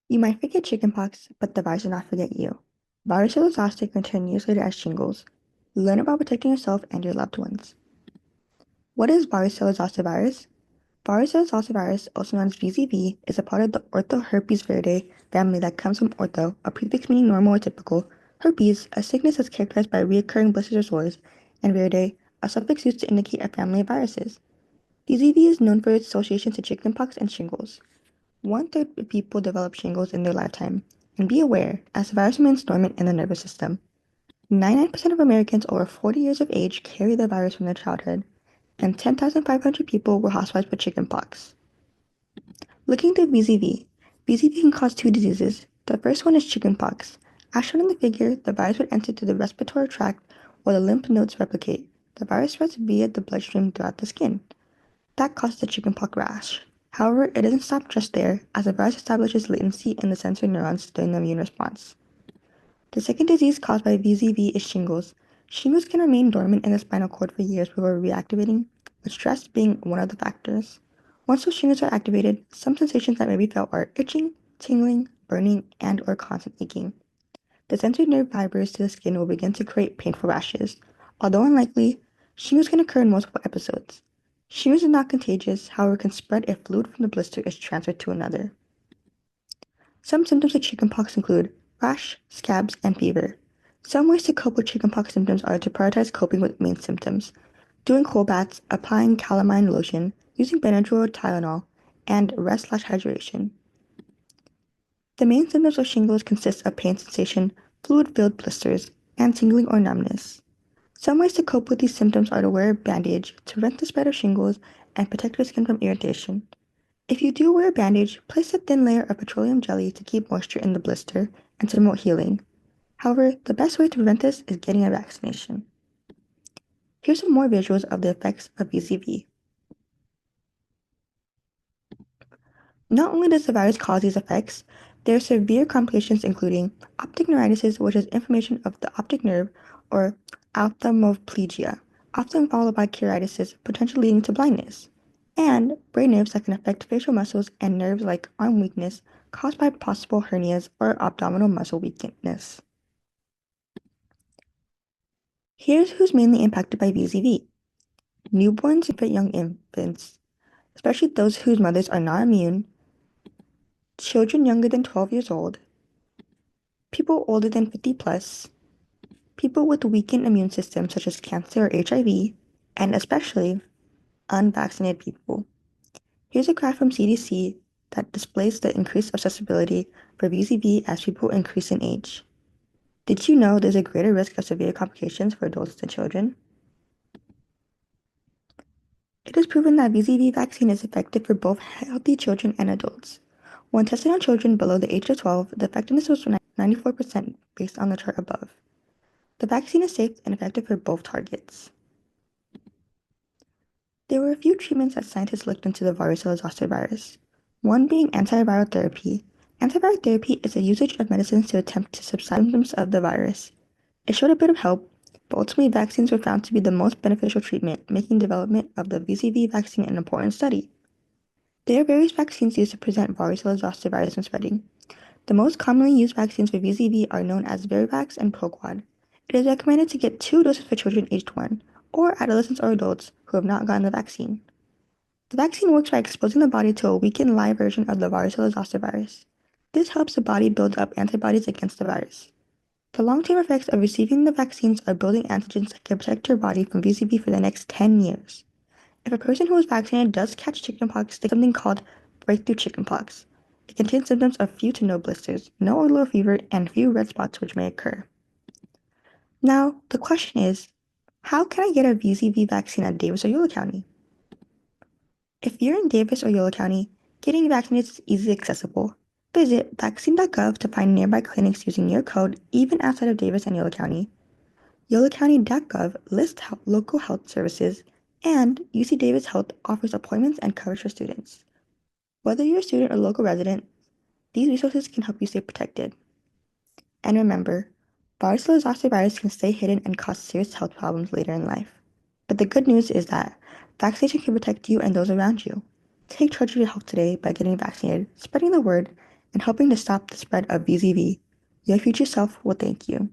You might forget chickenpox, but the virus will not forget you. Varicella-Zoster can turn years later as shingles. Learn about protecting yourself and your loved ones. What is Varicella-Zoster virus? Varicella-Zoster virus, also known as VZV, is a part of the orthoherpesviridae family that comes from ortho, a prefix meaning normal or typical, herpes, a sickness that's characterized by recurring blisters or sores, and viridae, a suffix used to indicate a family of viruses. VZV is known for its association to chickenpox and shingles. One-third of people develop shingles in their lifetime. And be aware, as the virus remains dormant in the nervous system, 99% of Americans over 40 years of age carry the virus from their childhood, and 10,500 people were hospitalized with chickenpox. Looking at VZV, VZV can cause two diseases. The first one is chickenpox. As shown in the figure, the virus would enter through the respiratory tract where the lymph nodes replicate. The virus spreads via the bloodstream throughout the skin. That causes the chickenpox rash. However, it doesn't stop just there, as the virus establishes latency in the sensory neurons during the immune response. The second disease caused by VZV is shingles. Shingles can remain dormant in the spinal cord for years before reactivating, with stress being one of the factors. Once those shingles are activated, some sensations that may be felt are itching, tingling, burning, and or constant aching. The sensory nerve fibers to the skin will begin to create painful rashes. Although unlikely, shingles can occur in multiple episodes. Shingles is not contagious, however, can spread if fluid from the blister is transferred to another. Some symptoms of chickenpox include rash, scabs, and fever. Some ways to cope with chickenpox symptoms are to prioritize coping with main symptoms, doing cold baths, applying calamine lotion, using Benadryl or Tylenol, and rest/hydration. The main symptoms of shingles consist of pain sensation, fluid-filled blisters, and tingling or numbness. Some ways to cope with these symptoms are to wear a bandage to prevent the spread of shingles and protect your skin from irritation. If you do wear a bandage, place a thin layer of petroleum jelly to keep moisture in the blister and to promote healing. However, the best way to prevent this is getting a vaccination. Here's some more visuals of the effects of VZV. Not only does the virus cause these effects, there are severe complications including optic neuritis, which is inflammation of the optic nerve, or ophthalmoplegia, often followed by keratitis, potentially leading to blindness, and brain nerves that can affect facial muscles and nerves like arm weakness caused by possible hernias or abdominal muscle weakness. Here's who's mainly impacted by VZV. Newborns and young infants, especially those whose mothers are not immune, children younger than 12 years old, people older than 50 plus, people with weakened immune systems such as cancer or HIV, and especially unvaccinated people. Here's a graph from CDC that displays the increased accessibility for VZV as people increase in age. Did you know there's a greater risk of severe complications for adults than children? It is proven that VZV vaccine is effective for both healthy children and adults. When tested on children below the age of 12, the effectiveness was 94% based on the chart above. The vaccine is safe and effective for both targets. There were a few treatments that scientists looked into the Varicella-Zoster virus, one being antiviral therapy. Antiviral therapy is the usage of medicines to attempt to subside symptoms of the virus. It showed a bit of help, but ultimately vaccines were found to be the most beneficial treatment, making development of the VZV vaccine an important study. There are various vaccines used to prevent Varicella-Zoster virus from spreading. The most commonly used vaccines for VZV are known as Verivax and Proquad. It is recommended to get 2 doses for children aged 1, or adolescents or adults who have not gotten the vaccine. The vaccine works by exposing the body to a weakened live version of the Varicella-Zoster virus. This helps the body build up antibodies against the virus. The long-term effects of receiving the vaccines are building antigens that can protect your body from VZV for the next 10 years. If a person who is vaccinated does catch chickenpox, they get something called breakthrough chickenpox. It contains symptoms of few to no blisters, no or low fever, and few red spots which may occur. Now, the question is, how can I get a VZV vaccine at Davis or Yolo County? If you're in Davis or Yolo County, getting vaccinated is easily accessible. Visit vaccine.gov to find nearby clinics using your code even outside of Davis and Yolo County. YoloCounty.gov lists local health services, and UC Davis Health offers appointments and coverage for students. Whether you're a student or local resident, these resources can help you stay protected. And remember, Varicella-Zoster virus can stay hidden and cause serious health problems later in life. But the good news is that vaccination can protect you and those around you. Take charge of your health today by getting vaccinated, spreading the word, and helping to stop the spread of VZV. Your future self will thank you.